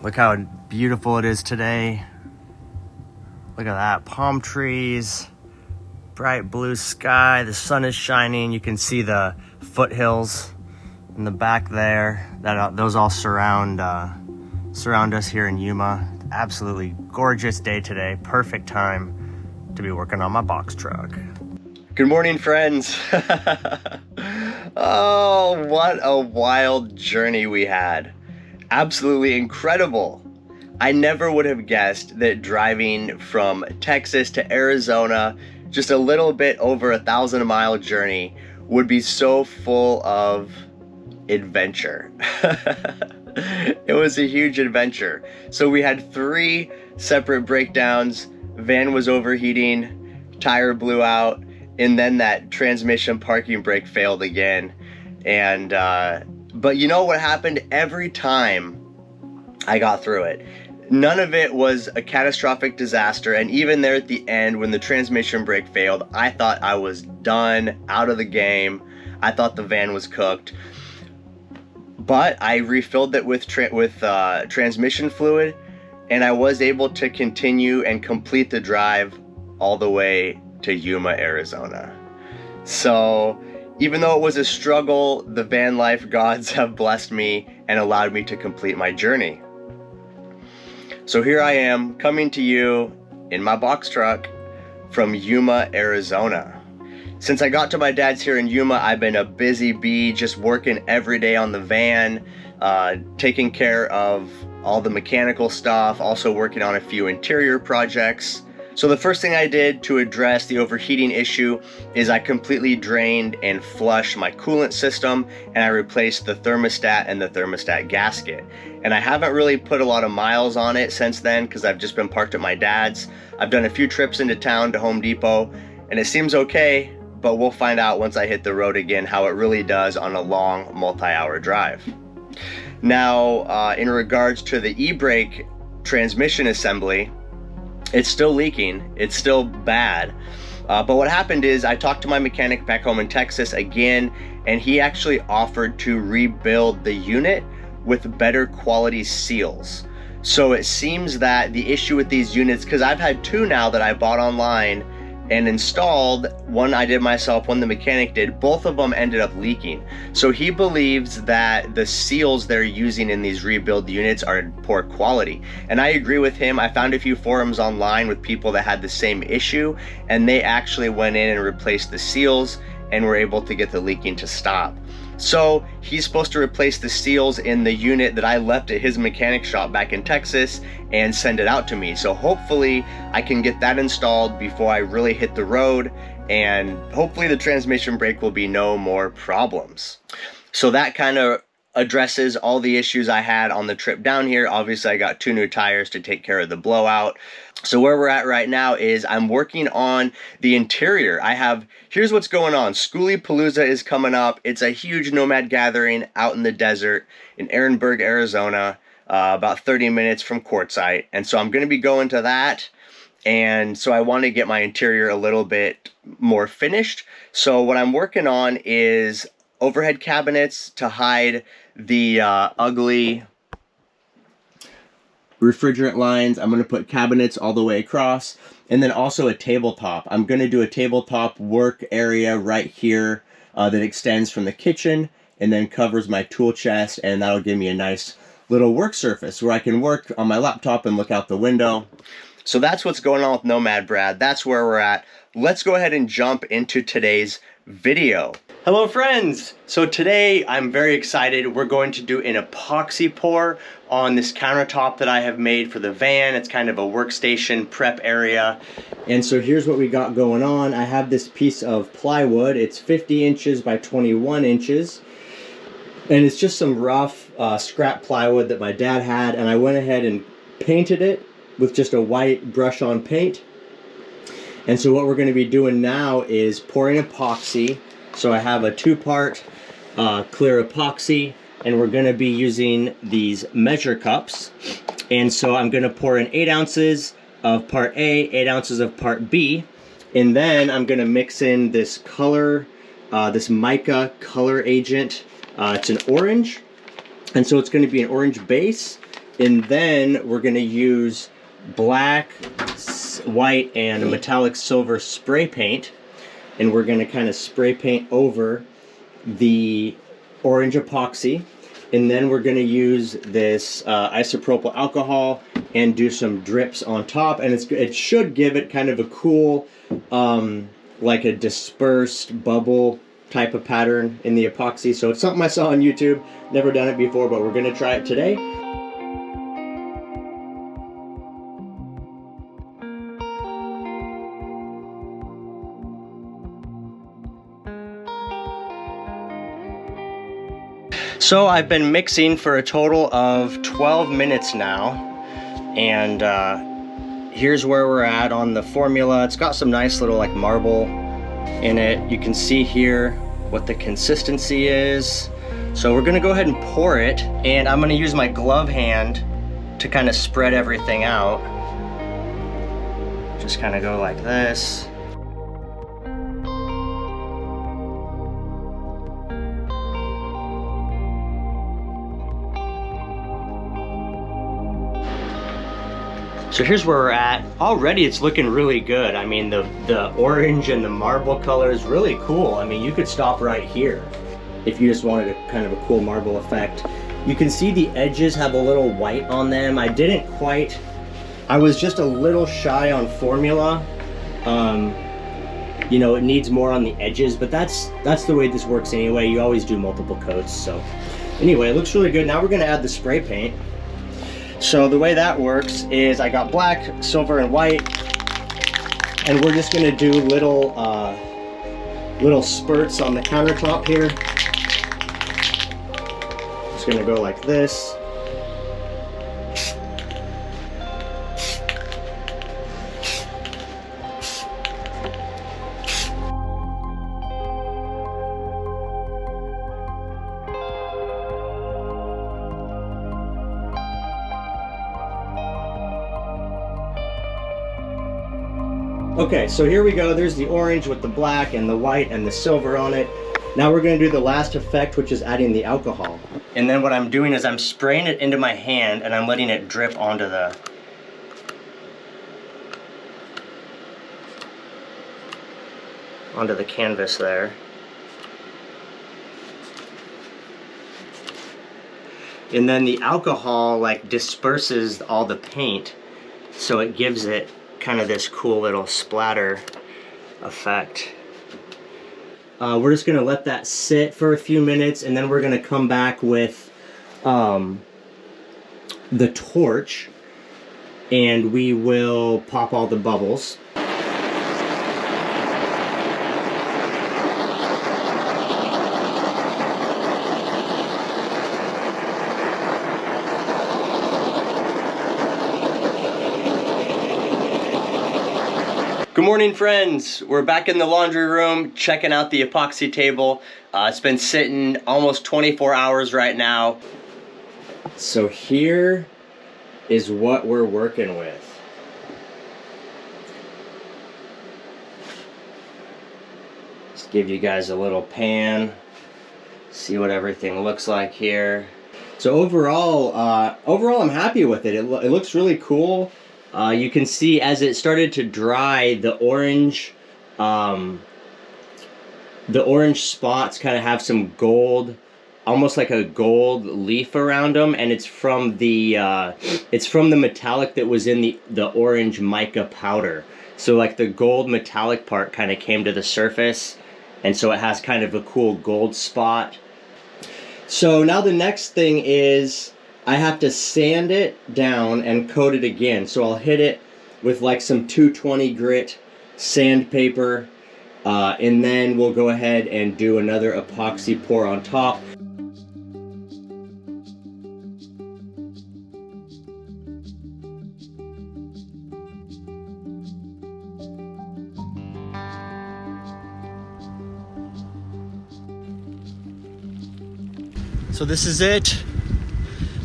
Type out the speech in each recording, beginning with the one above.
Look how beautiful it is today. Look at that, palm trees, bright blue sky, the sun is shining. You can see the foothills in the back there. Those all surround us here in Yuma. Absolutely gorgeous day today. Perfect time to be working on my box truck. Good morning, friends. Oh, what a wild journey we had. Absolutely incredible. I never would have guessed that driving from Texas to Arizona, just a little bit over 1,000-mile journey, would be so full of adventure. It was a huge adventure. So we had 3 separate breakdowns. Van was overheating, tire blew out, and then that transmission parking brake failed again. And but you know what happened? Every time I got through it, none of it was a catastrophic disaster. And even there at the end, when the transmission brake failed, I thought I was done, out of the game. I thought the van was cooked. But I refilled it with transmission fluid, and I was able to continue and complete the drive all the way to Yuma, Arizona. So even though it was a struggle, the van life gods have blessed me and allowed me to complete my journey. So here I am coming to you in my box truck from Yuma, Arizona. Since I got to my dad's here in Yuma, I've been a busy bee, just working every day on the van, taking care of all the mechanical stuff, also working on a few interior projects. So the first thing I did to address the overheating issue is I completely drained and flushed my coolant system, and I replaced the thermostat and the thermostat gasket. And I haven't really put a lot of miles on it since then because I've just been parked at my dad's. I've done a few trips into town to Home Depot, and it seems okay, but we'll find out once I hit the road again how it really does on a long multi-hour drive. Now, in regards to the e-brake transmission assembly, it's still leaking, it's still bad. But what happened is I talked to my mechanic back home in Texas again, and he actually offered to rebuild the unit with better quality seals. So it seems that the issue with these units, because I've had 2 now that I bought online and installed, one I did myself, one the mechanic did, both of them ended up leaking. So he believes that the seals they're using in these rebuild units are poor quality. And I agree with him. I found a few forums online with people that had the same issue, and they actually went in and replaced the seals and were able to get the leaking to stop. So he's supposed to replace the seals in the unit that I left at his mechanic shop back in Texas and send it out to me. So hopefully I can get that installed before I really hit the road, and hopefully the transmission brake will be no more problems. So that kind of addresses all the issues I had on the trip down here. Obviously I got 2 new tires to take care of the blowout. So where we're at right now is I'm working on the interior. Here's what's going on. Schoolie Palooza is coming up. It's a huge nomad gathering out in the desert in Ehrenberg, Arizona, about 30 minutes from Quartzsite. And so I'm going to be going to that. And so I want to get my interior a little bit more finished. So what I'm working on is overhead cabinets to hide the ugly refrigerant lines. I'm going to put cabinets all the way across, and then also a tabletop. I'm going to do a tabletop work area right here that extends from the kitchen and then covers my tool chest, and that'll give me a nice little work surface where I can work on my laptop and look out the window. So that's what's going on with Nomad Brad. That's where we're at. Let's go ahead and jump into today's video. Hello friends! So today I'm very excited. We're going to do an epoxy pour on this countertop that I have made for the van. It's kind of a workstation prep area. And so here's what we got going on. I have this piece of plywood. It's 50 inches by 21 inches. And it's just some rough scrap plywood that my dad had. And I went ahead and painted it with just a white brush-on paint. And so what we're going to be doing now is pouring epoxy. So I have a 2-part clear epoxy, and we're going to be using these measure cups. And so I'm going to pour in 8 ounces of part A, 8 ounces of part B, and then I'm going to mix in this color, this mica color agent. It's an orange, and so it's going to be an orange base, And then we're gonna use black, white, and metallic silver spray paint. And we're gonna kind of spray paint over the orange epoxy. And then we're gonna use this isopropyl alcohol and do some drips on top. And it should give it kind of a cool, like a dispersed bubble type of pattern in the epoxy. So it's something I saw on YouTube, never done it before, but we're gonna try it today. So I've been mixing for a total of 12 minutes now, and here's where we're at on the formula. It's got some nice little like marble in it. You can see here what the consistency is. So we're gonna go ahead and pour it, and I'm gonna use my glove hand to kind of spread everything out. Just kind of go like this. So here's where we're at. Already it's looking really good. I mean, the orange and the marble color is really cool. I mean, you could stop right here if you just wanted a kind of a cool marble effect. You can see the edges have a little white on them. I was just a little shy on formula. You know, it needs more on the edges, but that's the way this works anyway. You always do multiple coats. So anyway, it looks really good. Now we're gonna add the spray paint. So the way that works is I got black, silver, and white, and we're just gonna do little spurts on the countertop here. Just gonna go like this. Okay, so here we go. There's the orange with the black and the white and the silver on it. Now we're going to do the last effect, which is adding the alcohol. And then what I'm doing is I'm spraying it into my hand and I'm letting it drip onto the canvas there. And then the alcohol like disperses all the paint, so it gives it kind of this cool little splatter effect. We're just gonna let that sit for a few minutes, and then we're gonna come back with the torch, and we will pop all the bubbles. Good morning, friends. We're back in the laundry room checking out the epoxy table. It's been sitting almost 24 hours right now. So here is what we're working with. Just give you guys a little pan, see what everything looks like here. So overall I'm happy with it. It looks really cool. You can see as it started to dry, the orange spots kind of have some gold, almost like a gold leaf around them, and it's from the metallic that was in the orange mica powder. So like the gold metallic part kind of came to the surface, and so it has kind of a cool gold spot. So now the next thing is I have to sand it down and coat it again. So I'll hit it with like some 220 grit sandpaper, and then we'll go ahead and do another epoxy pour on top. So this is it.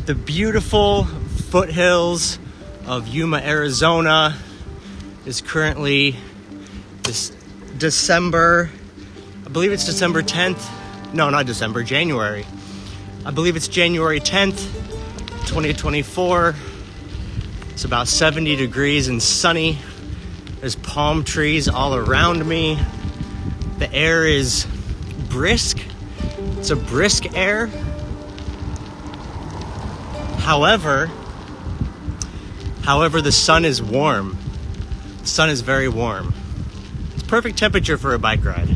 The beautiful foothills of Yuma, Arizona is currently this December, I believe it's December 10th. No, not December, January. I believe it's January 10th. 2024. It's about 70 degrees and sunny. There's palm trees all around me. The air is brisk. It's a brisk air. However, the sun is warm. The sun is very warm. It's perfect temperature for a bike ride.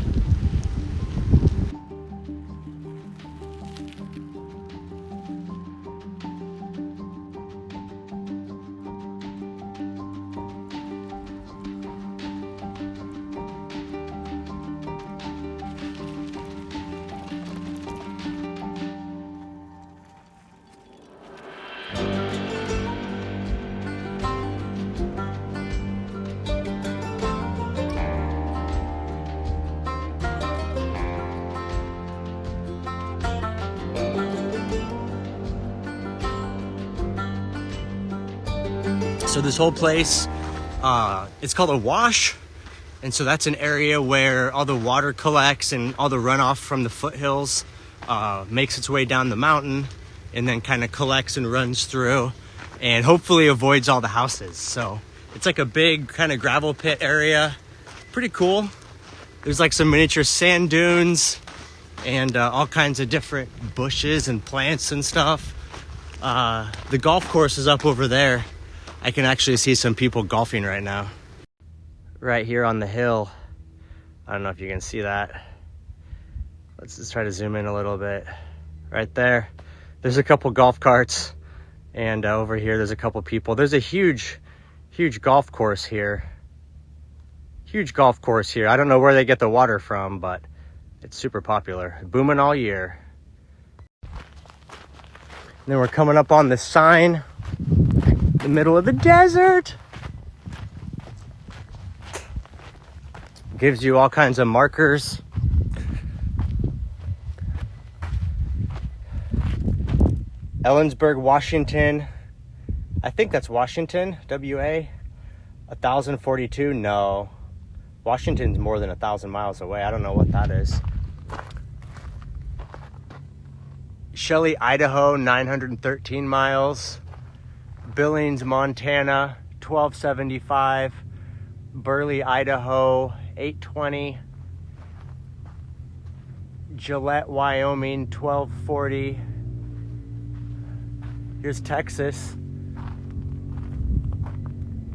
So this whole place, it's called a wash. And so that's an area where all the water collects and all the runoff from the foothills makes its way down the mountain and then kind of collects and runs through and hopefully avoids all the houses. So it's like a big kind of gravel pit area. Pretty cool. There's like some miniature sand dunes and all kinds of different bushes and plants and stuff. The golf course is up over there. I can actually see some people golfing right now. Right here on the hill. I don't know if you can see that. Let's just try to zoom in a little bit. Right there. There's a couple golf carts. And over here, there's a couple people. There's a huge golf course here. Huge golf course here. I don't know where they get the water from, but it's super popular. Booming all year. And then we're coming up on the sign. The middle of the desert. Gives you all kinds of markers. Ellensburg, Washington. I think that's Washington, WA. 1042, no. Washington's more than 1,000 miles away. I don't know what that is. Shelley, Idaho, 913 miles. Billings, Montana, 1275. Burley, Idaho, 820. Gillette, Wyoming, 1240. Here's Texas.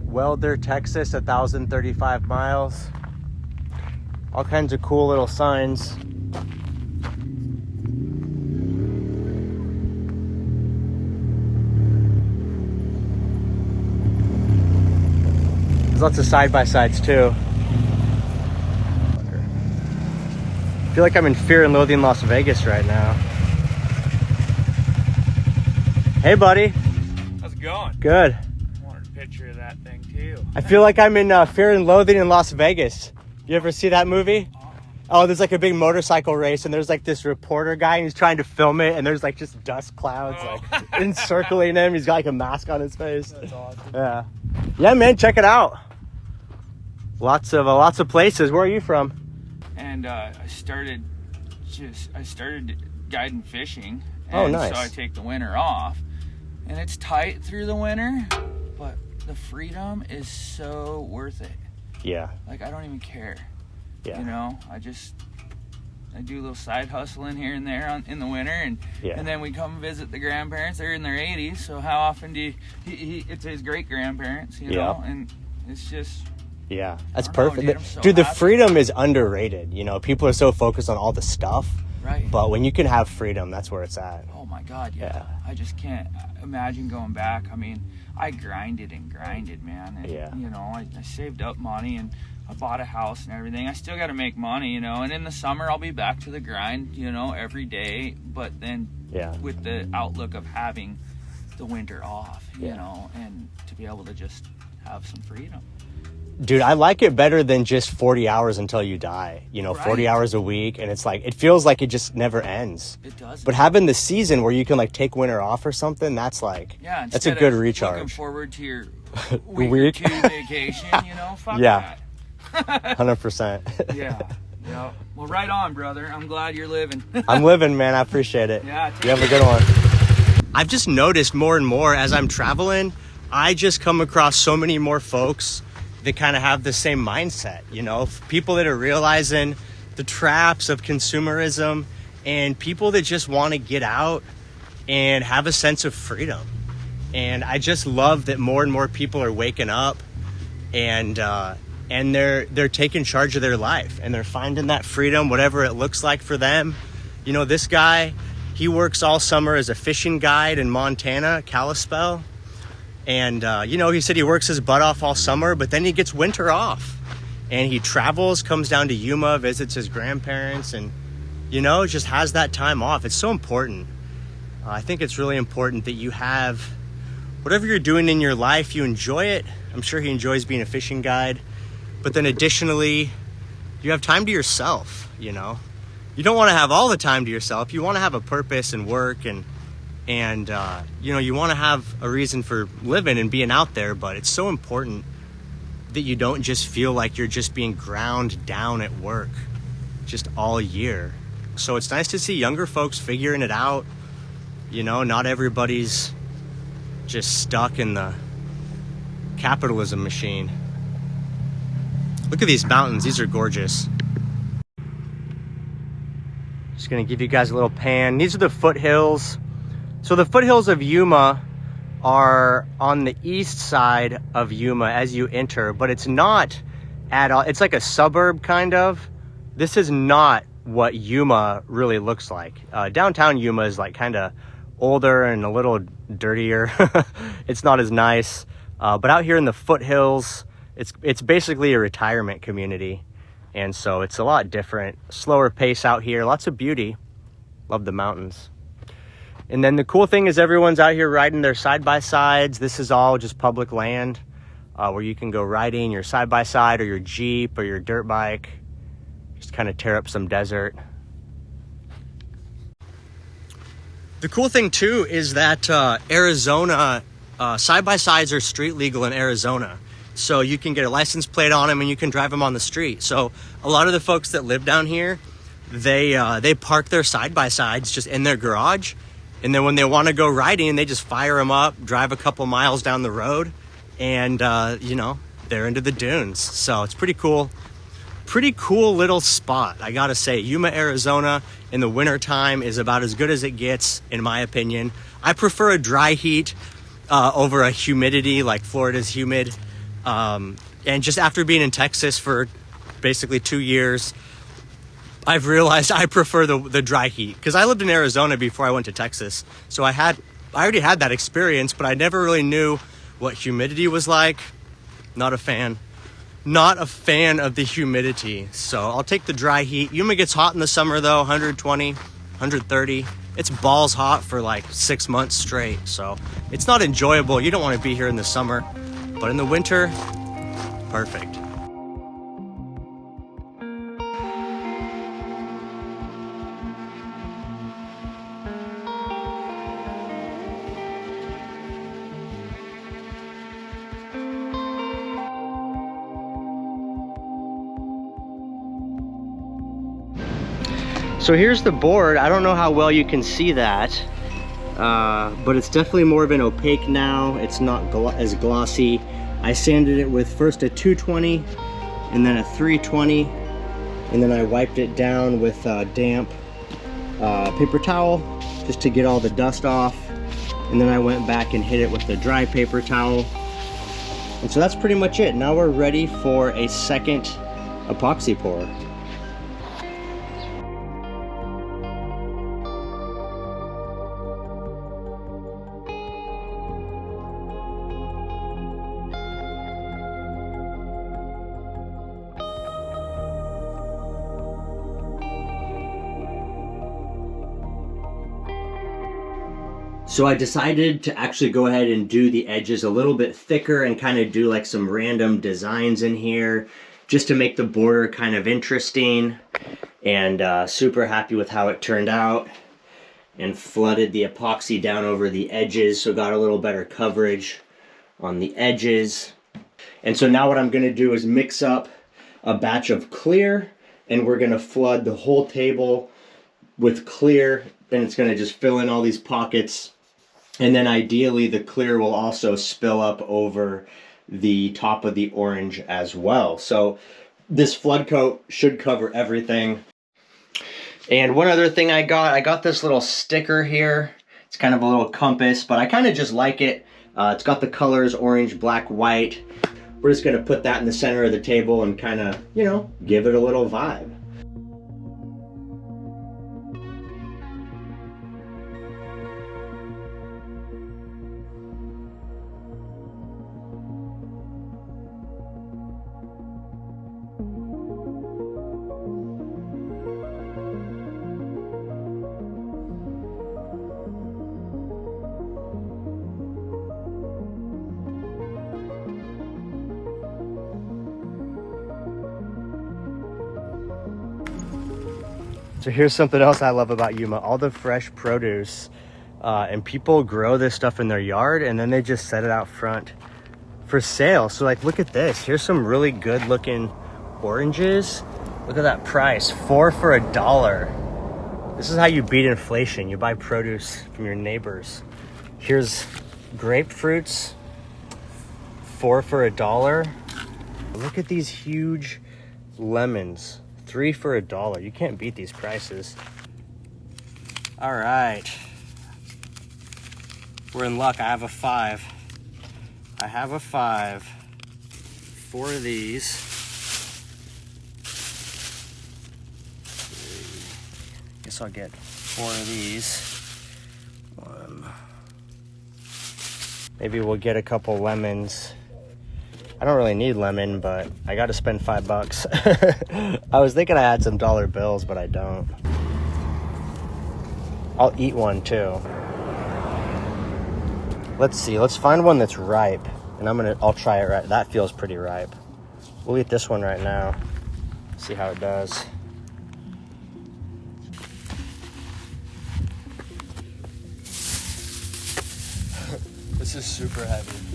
Welder, Texas, 1,035 miles. All kinds of cool little signs. There's lots of side-by-sides too. I feel like I'm in Fear and Loathing Las Vegas right now. Hey buddy. How's it going? Good. I wanted a picture of that thing too. I feel like I'm in Fear and Loathing in Las Vegas. You ever see that movie? Oh, there's like a big motorcycle race and there's like this reporter guy and he's trying to film it and there's like just dust clouds like encircling him. He's got like a mask on his face. That's awesome. Yeah. Yeah, man, check it out. Lots of places. Where are you from? And I started guiding fishing. And oh, nice. So I take the winter off, and it's tight through the winter, but the freedom is so worth it. Yeah. Like I don't even care. Yeah. You know, I do a little side hustling here and there in the winter, and then we come visit the grandparents. They're in their 80s, so how often do it's his great grandparents, you know, and it's just. Yeah, that's perfect. Dude, dude, the freedom is underrated. You know, people are so focused on all the stuff. Right. But when you can have freedom, that's where it's at. Oh my God, yeah. I just can't imagine going back. I mean, I grinded, man. And, you know, I saved up money and I bought a house and everything. I still got to make money, you know. And in the summer, I'll be back to the grind, you know, every day. But then with the outlook of having the winter off, you know, and to be able to just have some freedom. Dude, I like it better than just 40 hours until you die. You know, 40 hours a week. And it's like, it feels like it just never ends. It does. But having the season where you can like take winter off or something, that's like, that's a good recharge. Looking forward to your week or two vacation, you know, fuck that. 100%. Yeah. Well, right on, brother. I'm glad you're living. I'm living, man. I appreciate it. Yeah. You have a good one. I've just noticed more and more as I'm traveling, I just come across so many more folks that kind of have the same mindset, you know, people that are realizing the traps of consumerism and people that just want to get out and have a sense of freedom. And I just love that more and more people are waking up and they're taking charge of their life and they're finding that freedom, whatever it looks like for them. You know, this guy, he works all summer as a fishing guide in Montana, Kalispell. And, you know, he said he works his butt off all summer, but then he gets winter off. And he travels, comes down to Yuma, visits his grandparents, and, you know, just has that time off. It's so important. I think it's really important that you have whatever you're doing in your life, you enjoy it. I'm sure he enjoys being a fishing guide. But then additionally, you have time to yourself, you know. You don't want to have all the time to yourself. You want to have a purpose and work and you know, you want to have a reason for living and being out there, but it's so important that you don't just feel like you're just being ground down at work just all year. So it's nice to see younger folks figuring it out. You know, not everybody's just stuck in the capitalism machine. Look at these mountains. These are gorgeous. Just gonna give you guys a little pan. These are the foothills. So the foothills of Yuma are on the east side of Yuma as you enter, but it's not at all. It's like a suburb kind of. This is not what Yuma really looks like. Downtown Yuma is like kind of older and a little dirtier. It's not as nice. But out here in the foothills, it's basically a retirement community. And so it's a lot different, slower pace out here, lots of beauty. Love the mountains. And then the cool thing is everyone's out here riding their side-by-sides. This is all just public land where you can go riding your side-by-side or your Jeep or your dirt bike. Just kind of tear up some desert. The cool thing too is that Arizona, side-by-sides are street legal in Arizona. So you can get a license plate on them and you can drive them on the street. So a lot of the folks that live down here, they park their side-by-sides just in their garage. And then when they want to go riding, they just fire them up, drive a couple miles down the road, and, you know, they're into the dunes. So it's pretty cool. Pretty cool little spot, I gotta say. Yuma, Arizona in the wintertime is about as good as it gets, in my opinion. I prefer a dry heat over a humidity like Florida's humid. And just after being in Texas for basically 2 years, I've realized I prefer the dry heat because I lived in Arizona before I went to Texas. So I already had that experience, but I never really knew what humidity was like. Not a fan. Not a fan of the humidity. So I'll take the dry heat. Yuma gets hot in the summer though, 120, 130. It's balls hot for like 6 months straight. So it's not enjoyable. You don't want to be here in the summer, but in the winter, perfect. So here's the board. I don't know how well you can see that, but it's definitely more of an opaque now. It's not as glossy. I sanded it with first a 220 and then a 320, and then I wiped it down with damp paper towel just to get all the dust off, and then I went back and hit it with the dry paper towel. And so that's pretty much it. Now we're ready for a second epoxy pour. So I decided to actually go ahead and do the edges a little bit thicker and kind of do like some random designs in here just to make the border kind of interesting, and super happy with how it turned out, and flooded the epoxy down over the edges so got a little better coverage on the edges. And so now what I'm going to do is mix up a batch of clear, and we're going to flood the whole table with clear, and it's going to just fill in all these pockets And then ideally the clear will also spill up over the top of the orange as well. So this flood coat should cover everything. And one other thing I got this little sticker here. It's kind of a little compass, but I kind of just like it. It's got the colors orange, black, white. We're just gonna put that in the center of the table and kind of, you know, give it a little vibe. So here's something else I love about Yuma, all the fresh produce. And people grow this stuff in their yard and then they just set it out front for sale. So like, look at this. Here's some really good looking oranges. Look at that price, 4 for $1. This is how you beat inflation. You buy produce from your neighbors. Here's grapefruits, 4 for $1. Look at these huge lemons. 3 for $1. You can't beat these prices. All right. We're in luck. I have a 5. I have a 5. 4 of these. 3. Guess I'll get 4 of these. 1. Maybe we'll get a couple lemons. I don't really need lemon, but I got to spend $5. I was thinking I had some dollar bills, but I don't. I'll eat one too. Let's see. Let's find one that's ripe, and I'll try it right. That feels pretty ripe. We'll eat this one right now. See how it does. This is super heavy.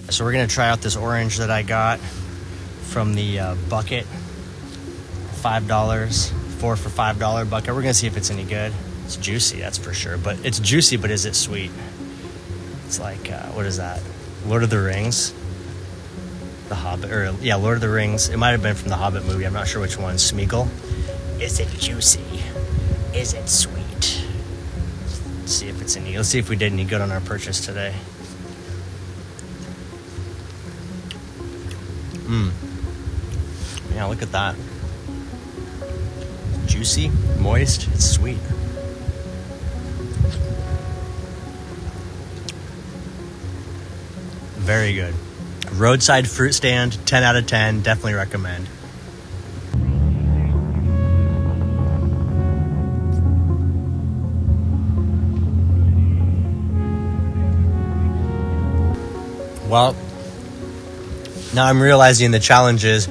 So we're gonna try out this orange that I got from the bucket. $5, 4 for $5 bucket. We're gonna see if it's any good. It's juicy, that's for sure. But it's juicy, but is it sweet? It's like, what is that? Lord of the Rings? The Hobbit, or yeah, Lord of the Rings. It might have been from the Hobbit movie. I'm not sure which one. Smeagol. Is it juicy? Is it sweet? Let's see if it's any. Let's see if we did any good on our purchase today. Yeah, look at that. Juicy, moist, it's sweet. Very good. Roadside fruit stand, 10 out of 10, definitely recommend. Well, now I'm realizing the challenge is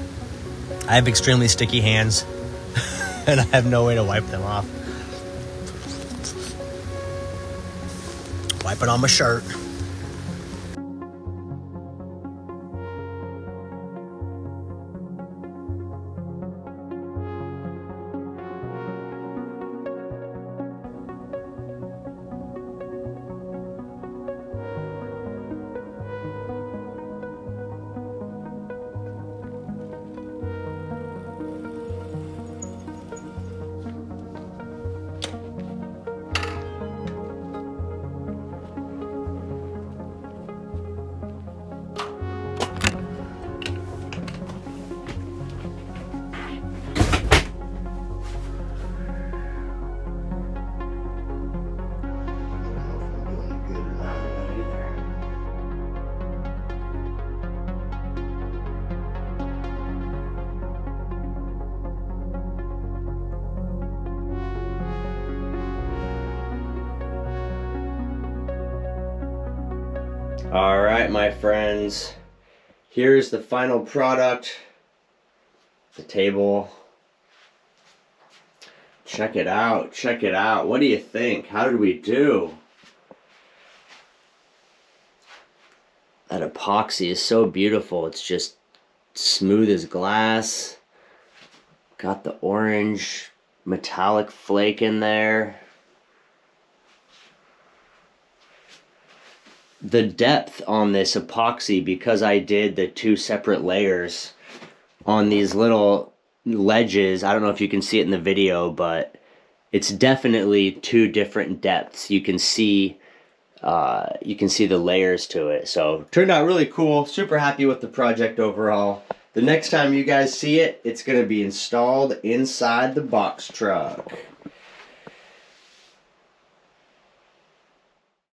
I have extremely sticky hands and I have no way to wipe them off. Wipe it on my shirt. All right, my friends, here's the final product, the table. Check it out, check it out. What do you think? How did we do? That epoxy is so beautiful. It's just smooth as glass. Got the orange metallic flake in there. the depth on this epoxy, because I did the 2 separate layers on these little ledges. I don't know if you can see it in the video, but it's definitely 2 different depths. You can see the layers to it. So turned out really cool. Super happy with the project overall. The next time you guys see it, it's going to be installed inside the box truck.